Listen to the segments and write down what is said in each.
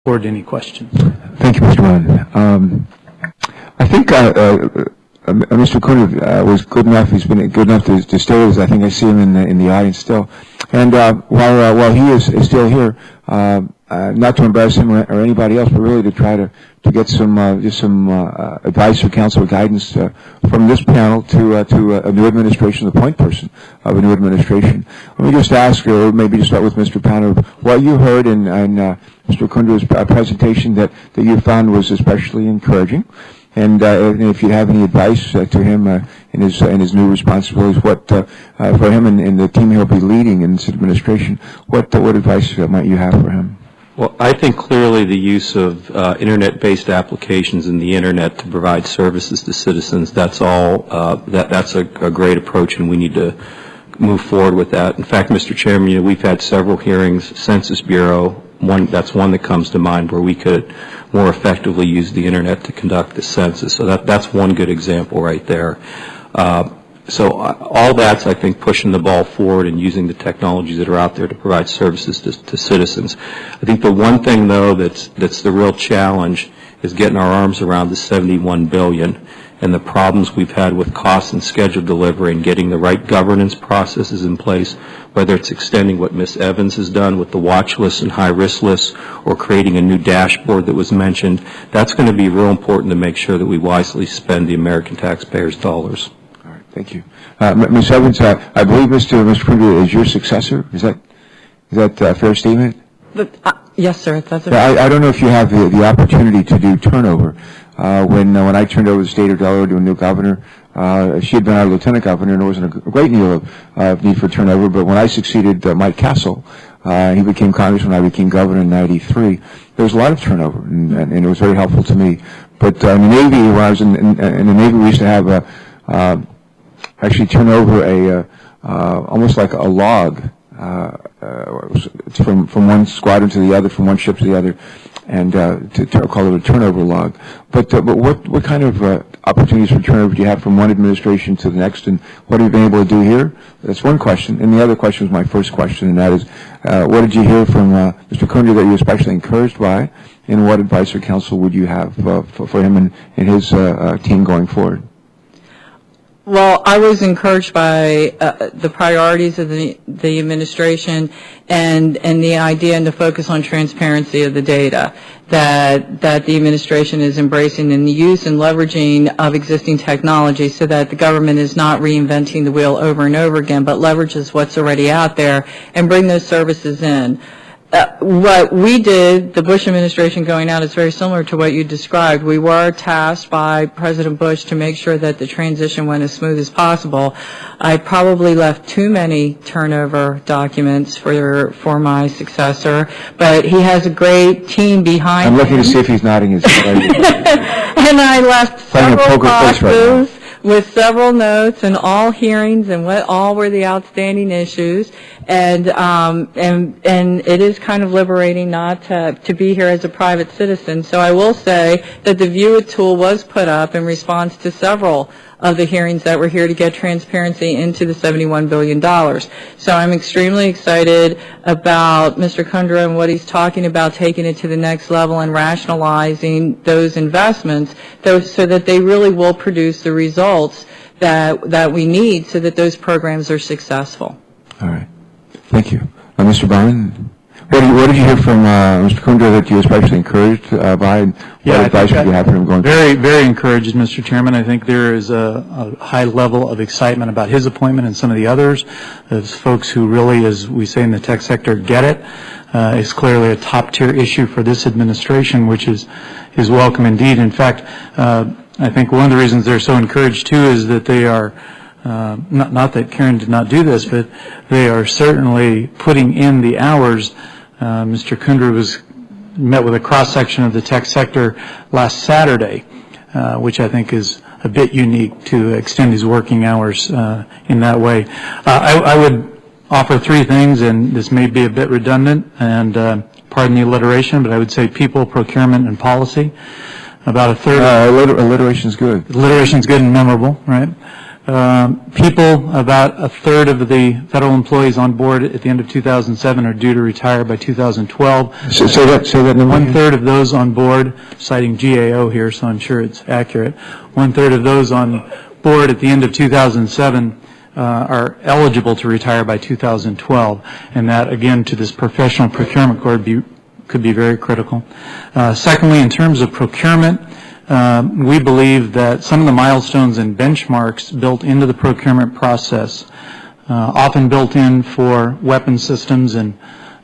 forward to any questions. Thank you, Mr. Mann. I think Mr. Kuhn was good enough. He's been good enough to stay with us. I think I see him in the audience still. And while he is still here, not to embarrass him or anybody else, but really to try to get some advice or counsel or guidance from this panel to a new administration, the point person of a new administration. Let me just ask, or maybe just start with Mr. Pownter, what you heard in Mr. Kundra's presentation that you found was especially encouraging. And if you have any advice to him in his new responsibilities, what for him and the team he'll be leading in this administration, what advice might you have for him? Well, I think clearly the use of internet-based applications and the internet to provide services to citizens, that's a great approach, and we need to move forward with that. In fact, Mr. Chairman, we've had several hearings, Census Bureau, that's one that comes to mind where we could more effectively use the internet to conduct the census. So that's one good example right there. So all that's, I think, pushing the ball forward and using the technologies that are out there to provide services to citizens. I think the one thing, though, that's the real challenge is getting our arms around the $71 billion and the problems we've had with cost and schedule delivery and getting the right governance processes in place, whether it's extending what Ms. Evans has done with the watch lists and high-risk lists or creating a new dashboard that was mentioned. That's going to be real important to make sure that we wisely spend the American taxpayers' dollars. All right, thank you. Ms. Evans, I believe Mr. Pruder is your successor. Is that a fair statement? Yes, sir. That's I don't know if you have the opportunity to do turnover. When I turned over the state of Delaware to a new governor, she had been our lieutenant governor, and there wasn't a great deal of need for turnover. But when I succeeded Mike Castle, he became congressman, I became governor in '93. There was a lot of turnover, and it was very helpful to me. But in the Navy, when I was in the Navy, we used to have actually turn over almost like a log from one squadron to the other, from one ship to the other, and to call it a turnover log. But what kind of opportunities for turnover do you have from one administration to the next, and what have you been able to do here? That's one question. And the other question was my first question, and that is, what did you hear from Mr. Kunder that you're especially encouraged by, and what advice or counsel would you have for him and his team going forward? Well, I was encouraged by the priorities of the administration and the idea and the focus on transparency of the data that the administration is embracing in the use and leveraging of existing technology so that the government is not reinventing the wheel over and over again, but leverages what's already out there and bring those services in. What we did, the Bush administration going out, is very similar to what you described. We were tasked by President Bush to make sure that the transition went as smooth as possible. I probably left too many turnover documents for my successor, but he has a great team behind him. I'm looking to see if he's nodding his head. And I left several boxes with several notes and all hearings and what all were the outstanding issues, and it is kind of liberating not to be here as a private citizen. So I will say that the View It tool was put up in response to several of the hearings that were here to get transparency into the $71 billion. So I'm extremely excited about Mr. Kundra and what he's talking about, taking it to the next level and rationalizing those investments so that they really will produce the results that we need so that those programs are successful. All right. Thank you. Mr. Bowman, what did you hear from Mr. Kundra that you especially encouraged by, and what advice would you have for him going forward? Very, very encouraged, Mr. Chairman. I think there is a high level of excitement about his appointment and some of the others, as folks who really, as we say in the tech sector, get it. It's clearly a top-tier issue for this administration, which is welcome indeed. In fact, I think one of the reasons they're so encouraged, too, is that they are not that Karen did not do this, but they are certainly putting in the hours. Mr. Kundra met with a cross-section of the tech sector last Saturday, which I think is a bit unique to extend his working hours in that way. I would offer three things, and this may be a bit redundant, and pardon the alliteration, but I would say people, procurement, and policy. About a third. Alliteration's good. Alliteration's good and memorable, right? People, about a third of the federal employees on board at the end of 2007 are due to retire by 2012. Say that number. One third of those on board, citing GAO here, so I'm sure it's accurate. One third of those on board at the end of 2007 are eligible to retire by 2012, and that, again, to this professional procurement board could be very critical. Secondly, in terms of procurement, we believe that some of the milestones and benchmarks built into the procurement process, often built in for weapon systems and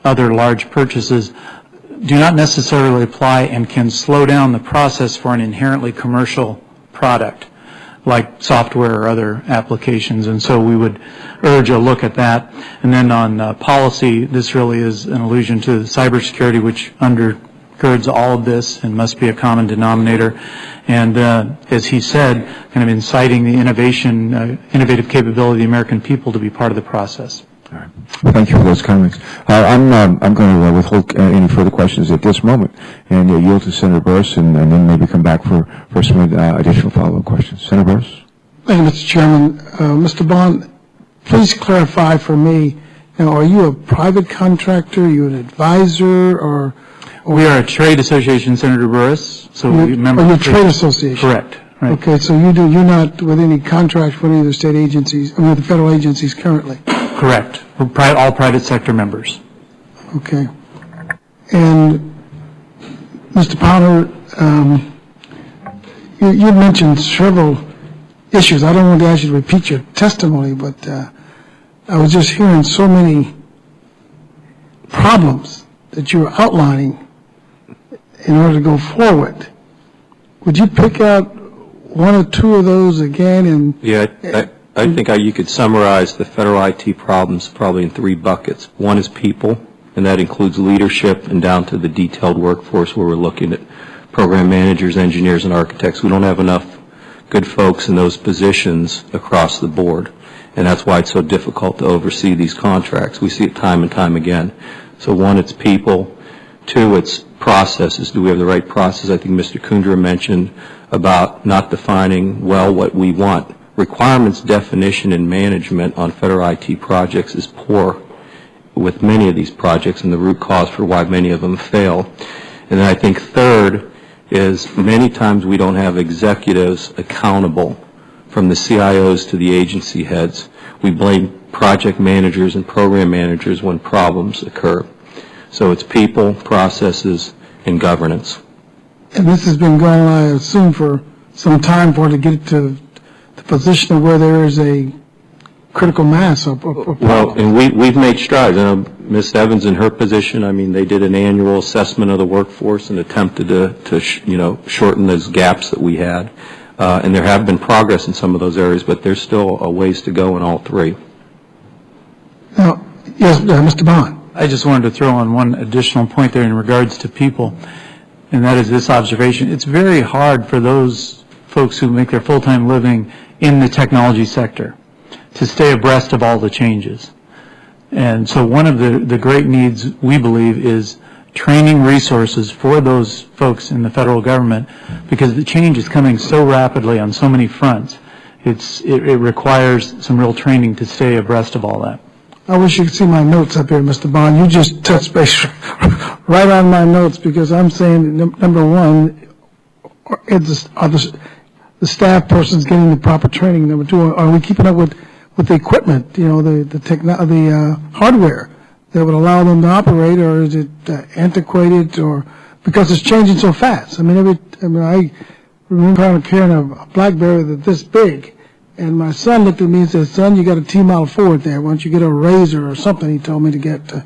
other large purchases, do not necessarily apply and can slow down the process for an inherently commercial product like software or other applications. And so we would urge a look at that. And then on policy, this really is an allusion to cybersecurity, which undergirds all of this and must be a common denominator. And as he said, kind of inciting the innovative capability of the American people to be part of the process. All right. Thank you for those comments. I'm going to withhold any further questions at this moment and yield to Senator Burris, and then maybe come back for some additional follow-up questions. Senator Burris. Thank you, Mr. Chairman. Mr. Bond, please clarify for me, now, are you a private contractor, are you an advisor, or we are a trade association, Senator Burris. So we member. Are you a trade association? Correct. Right. Okay, so you're not with any contract with any of the state agencies, I mean, the federal agencies currently? Correct. We're all private sector members. Okay. And Mr. Powder, you mentioned several issues. I don't want to ask you to repeat your testimony, but I was just hearing so many problems that you were outlining in order to go forward. Would you pick out one or two of those again? And yeah, I think you could summarize the federal IT problems probably in three buckets. One is people, and that includes leadership and down to the detailed workforce, where we're looking at program managers, engineers, and architects. We don't have enough good folks in those positions across the board, and that's why it's so difficult to oversee these contracts. We see it time and time again. So one, it's people. Two, it's processes. Do we have the right process? I think Mr. Kundra mentioned about not defining well what we want. Requirements definition and management on federal IT projects is poor with many of these projects, and the root cause for why many of them fail. And then I think third is many times we don't have executives accountable, from the CIOs to the agency heads. We blame project managers and program managers when problems occur. So it's people, processes, and governance. And this has been going on, I assume, for some time for it to get to the position of where there is a critical mass of well, and we've made strides. I know Ms. Evans, in her position, I mean, they did an annual assessment of the workforce and attempted to shorten those gaps that we had. And there have been progress in some of those areas, but there's still a ways to go in all three. Now, yes, Mr. Bond. I just wanted to throw on one additional point there in regards to people, and that is this observation. It's very hard for those folks who make their full-time living in the technology sector to stay abreast of all the changes. And so one of the great needs, we believe, is training resources for those folks in the federal government, because the change is coming so rapidly on so many fronts. It requires some real training to stay abreast of all that. I wish you could see my notes up here, Mr. Bond. You just touched base right on my notes, because I'm saying, number one, are the staff persons getting the proper training? Number two, are we keeping up with the equipment, the hardware that would allow them to operate, or is it antiquated, or because it's changing so fast? I remember carrying a BlackBerry that's this big, and my son looked at me and said, "Son, you got a T-Model 4 there. Why don't you get a Razor or something?" He told me to get, and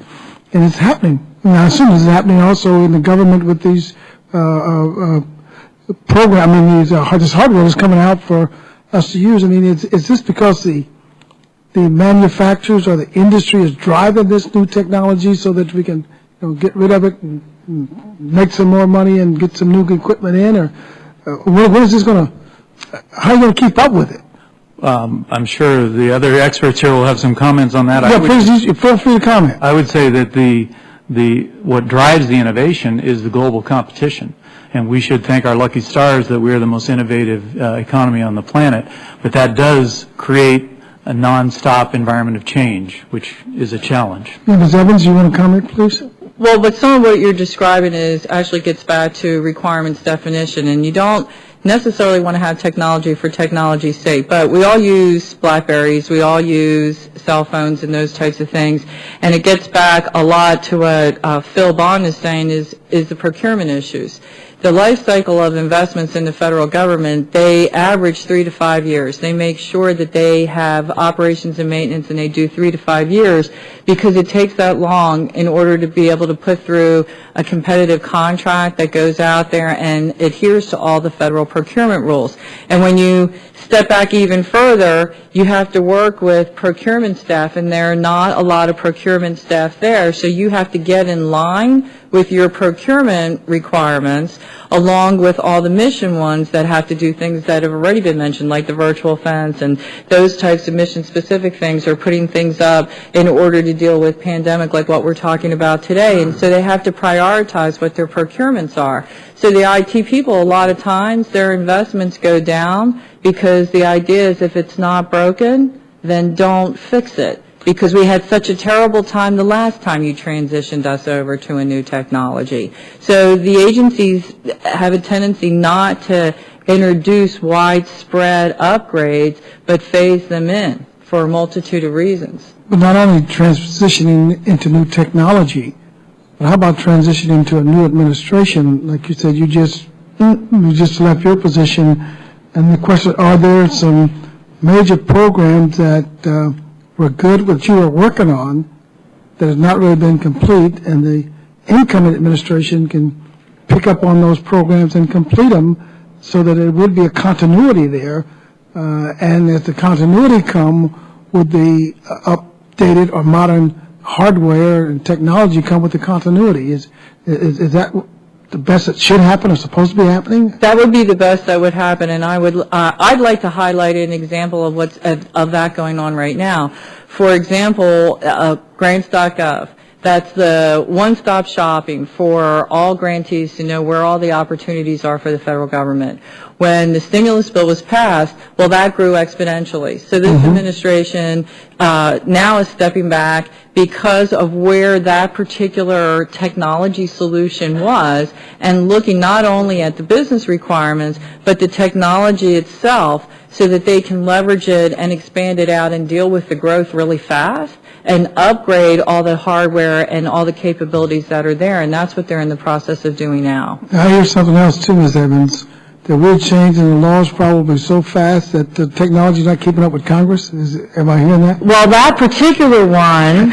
it's happening. And I assume it's happening also in the government with these this hardware is coming out for us to use. I mean, is this because the manufacturers or the industry is driving this new technology so that we can get rid of it and make some more money and get some new equipment in, or what is this going to? How are you going to keep up with it? I'm sure the other experts here will have some comments on that. Yeah, please feel free to comment. I would say that the what drives the innovation is the global competition. And we should thank our lucky stars that we're the most innovative economy on the planet. But that does create a non-stop environment of change, which is a challenge. Ms. Evans, you want to comment, please? Well, but some of what you're describing actually gets back to requirements definition, and you don't necessarily want to have technology for technology's sake, but we all use BlackBerries, we all use cell phones and those types of things, and it gets back a lot to what Phil Bond is saying is the procurement issues. The life cycle of investments in the federal government, they average 3 to 5 years. They make sure that they have operations and maintenance, and they do 3 to 5 years because it takes that long in order to be able to put through a competitive contract that goes out there and adheres to all the federal procurement rules. And when you step back even further, you have to work with procurement staff, and there are not a lot of procurement staff there, so you have to get in line with your procurement requirements along with all the mission ones that have to do things that have already been mentioned, like the virtual fence and those types of mission-specific things, or putting things up in order to deal with pandemic like what we're talking about today. And so they have to prioritize what their procurements are. So the IT people, a lot of times, their investments go down because the idea is if it's not broken, then don't fix it. Because we had such a terrible time the last time you transitioned us over to a new technology. So the agencies have a tendency not to introduce widespread upgrades, but phase them in for a multitude of reasons. But not only transitioning into new technology, but how about transitioning to a new administration? Like you said, you just left your position, and the question, are there some major programs that were good, what you were working on, that has not really been complete, and the incoming administration can pick up on those programs and complete them so that it would be a continuity there, and as the continuity come, would the updated or modern hardware and technology come with the continuity? Is that the best that should happen or supposed to be happening? That would be the best that would happen, and I'd like to highlight an example of what's of that going on right now. For example, grants.gov. That's the one-stop shopping for all grantees to know where all the opportunities are for the federal government. When the stimulus bill was passed, well, that grew exponentially. So this administration now is stepping back because of where that particular technology solution was, and looking not only at the business requirements, but the technology itself, so that they can leverage it and expand it out and deal with the growth really fast and upgrade all the hardware and all the capabilities that are there. And that's what they're in the process of doing now. I hear something else too, Ms. Evans. That we're changing the laws probably so fast that the technology is not keeping up with Congress. Am I hearing that? Well, that particular one,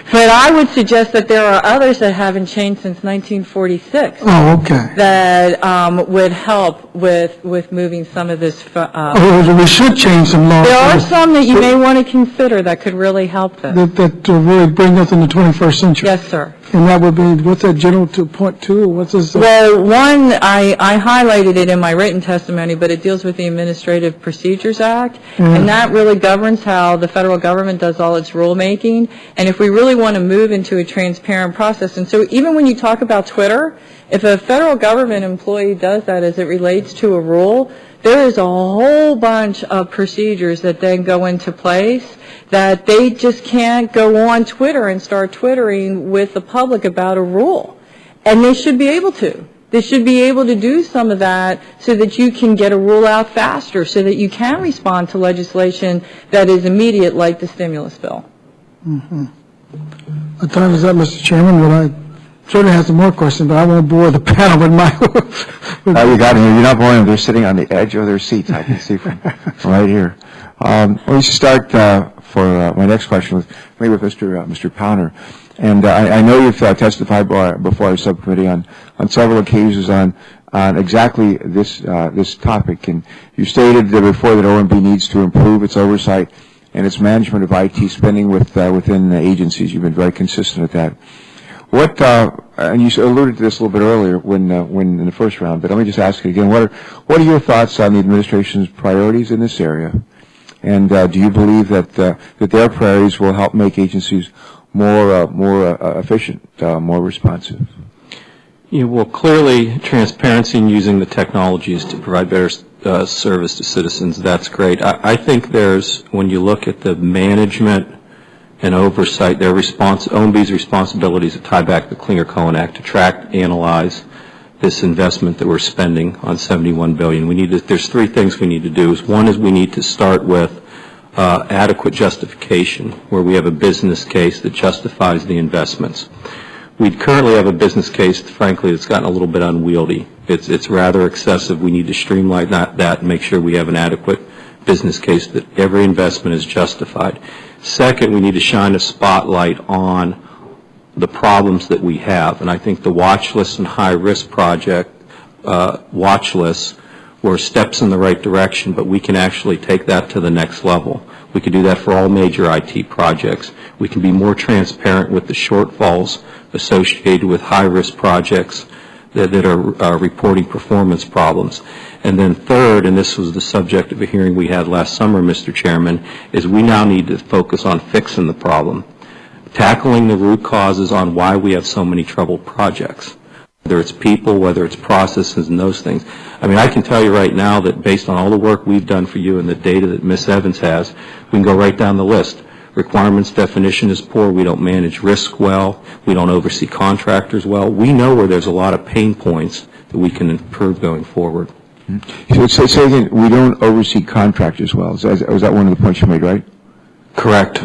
but I would suggest that there are others that haven't changed since 1946. Oh, okay. That would help with moving some of this. We should change some laws. There are some that you may want to consider that could really help this. That really bring us in the 21st century. Yes, sir. And that would be, what's that, General 2.2, or what's this? Well, one, I highlighted it in my written testimony, but it deals with the Administrative Procedures Act, and that really governs how the federal government does all its rulemaking. And if we really want to move into a transparent process, and so even when you talk about Twitter, if a federal government employee does that as it relates to a rule, there is a whole bunch of procedures that then go into place that they just can't go on Twitter and start twittering with the public about a rule. And they should be able to. They should be able to do some of that so that you can get a rule out faster, so that you can respond to legislation that is immediate, like the stimulus bill. What time is that, Mr. Chairman? Well, I certainly have some more questions, but I won't bore the panel with my... You got it here. You're not boring them. They're sitting on the edge of their seats. I can see from right here. We should start for my next question with Mr. Powner. And I know you've testified before our subcommittee on several occasions on exactly this topic. And you stated before that OMB needs to improve its oversight and its management of IT spending within agencies. You've been very consistent at that. And you alluded to this a little bit earlier when in the first round, but let me just ask it again. What are your thoughts on the administration's priorities in this area? And do you believe that their priorities will help make agencies more efficient, more responsive? Yeah, well, clearly, transparency and using the technologies to provide better service to citizens, that's great. I think when you look at the management and oversight, OMB's responsibilities to tie back the Cleaner Cohen Act to track, analyze this investment that we're spending on $71 billion. There's three things we need to do. One is we need to start with adequate justification, where we have a business case that justifies the investments. We currently have a business case, frankly, that's gotten a little bit unwieldy. It's rather excessive. We need to streamline that and make sure we have an adequate business case that every investment is justified. Second, we need to shine a spotlight on the problems that we have. And I think the watch list and high-risk project watch lists were steps in the right direction, but we can actually take that to the next level. We can do that for all major IT projects. We can be more transparent with the shortfalls associated with high-risk projects that are reporting performance problems. And then third, and this was the subject of a hearing we had last summer, Mr. Chairman, is we now need to focus on fixing the problem, tackling the root causes on why we have so many troubled projects, whether it's people, whether it's processes and those things. I mean, I can tell you right now that based on all the work we've done for you and the data that Ms. Evans has, we can go right down the list. Requirements definition is poor. We don't manage risk well. We don't oversee contractors well. We know where there's a lot of pain points that we can improve going forward. So say again, we don't oversee contractors well. Is that one of the points you made, right? Correct.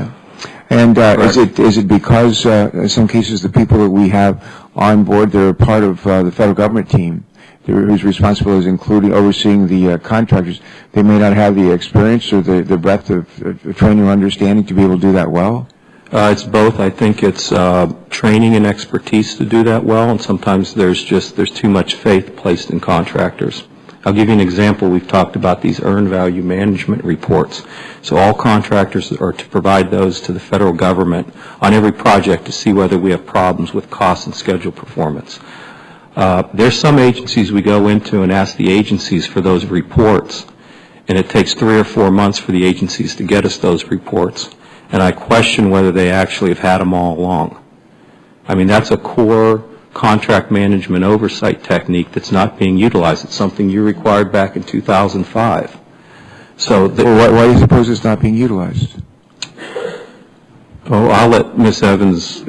And is it because in some cases the people that we have on board, they're part of the federal government team, whose responsibilities including overseeing the contractors, they may not have the experience or the breadth of training or understanding to be able to do that well? It's both. I think it's training and expertise to do that well, and sometimes there's too much faith placed in contractors. I'll give you an example. We've talked about these earned value management reports. So all contractors are to provide those to the federal government on every project to see whether we have problems with cost and schedule performance. There's some agencies we go into and ask the agencies for those reports, and it takes 3 or 4 months for the agencies to get us those reports. And I question whether they actually have had them all along. I mean, that's a core contract management oversight technique that's not being utilized. It's something you required back in 2005. So why do you suppose it's not being utilized? Oh, I'll let Ms. Evans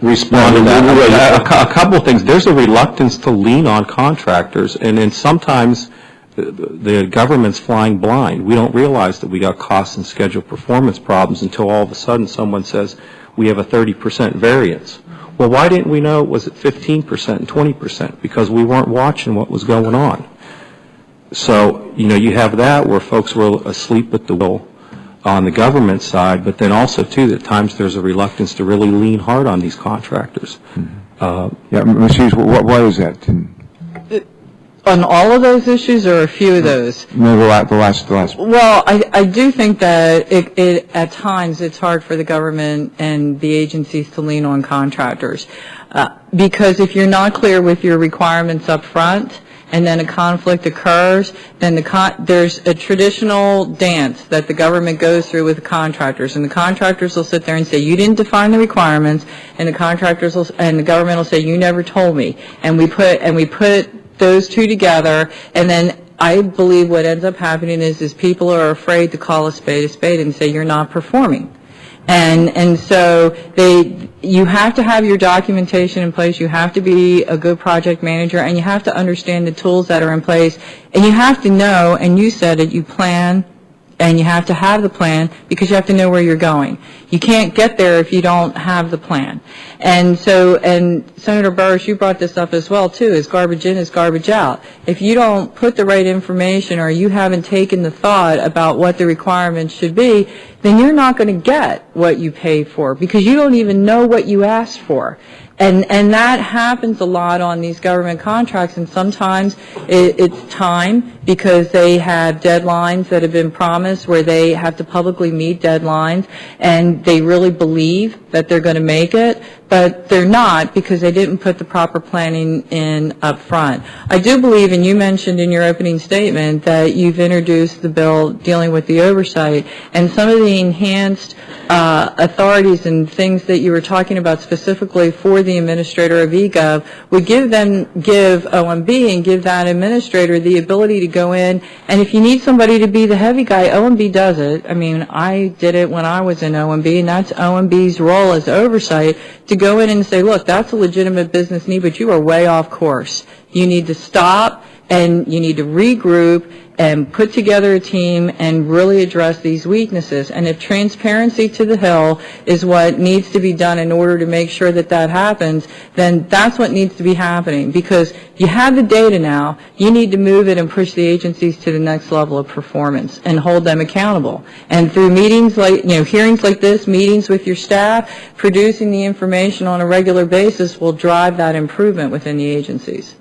respond to that. A couple of things. There's a reluctance to lean on contractors, and then sometimes the government's flying blind. We don't realize that we got cost and schedule performance problems until all of a sudden someone says we have a 30% variance. Well, why didn't we know it was at 15% and 20%? Because we weren't watching what was going on. So, you have that where folks were asleep at the wheel on the government side, but then also, too, at times there's a reluctance to really lean hard on these contractors. Ms. Hughes, why is that? On all of those issues or a few of those? No, the last. Well, I do think that at times it's hard for the government and the agencies to lean on contractors because if you're not clear with your requirements up front and then a conflict occurs, then there's a traditional dance that the government goes through with the contractors, and the contractors will sit there and say, you didn't define the requirements, and the government will say, you never told me, and we put those two together, and then I believe what ends up happening is people are afraid to call a spade and say you're not performing. And so you have to have your documentation in place, you have to be a good project manager, and you have to understand the tools that are in place, and you have to know, and you said it, you plan, and you have to have the plan because you have to know where you're going. You can't get there if you don't have the plan. And Senator Burris, you brought this up as well, too, is garbage in is garbage out. If you don't put the right information or you haven't taken the thought about what the requirements should be, then you're not going to get what you pay for because you don't even know what you asked for. And that happens a lot on these government contracts, and sometimes it's time because they have deadlines that have been promised where they have to publicly meet deadlines, and they really believe that they're going to make it, but they're not because they didn't put the proper planning in up front. I do believe, and you mentioned in your opening statement, that you've introduced the bill dealing with the oversight, and some of the enhanced authorities and things that you were talking about specifically for the administrator of eGov would give OMB and give that administrator the ability to go in, and if you need somebody to be the heavy guy, OMB does it. I mean, I did it when I was in OMB, and that's OMB's role as oversight, to go in and say, look, that's a legitimate business need, but you are way off course. You need to stop, and you need to regroup and put together a team and really address these weaknesses. And if transparency to the Hill is what needs to be done in order to make sure that that happens, then that's what needs to be happening, because you have the data now. You need to move it and push the agencies to the next level of performance and hold them accountable. And through meetings like, hearings like this, meetings with your staff, producing the information on a regular basis will drive that improvement within the agencies.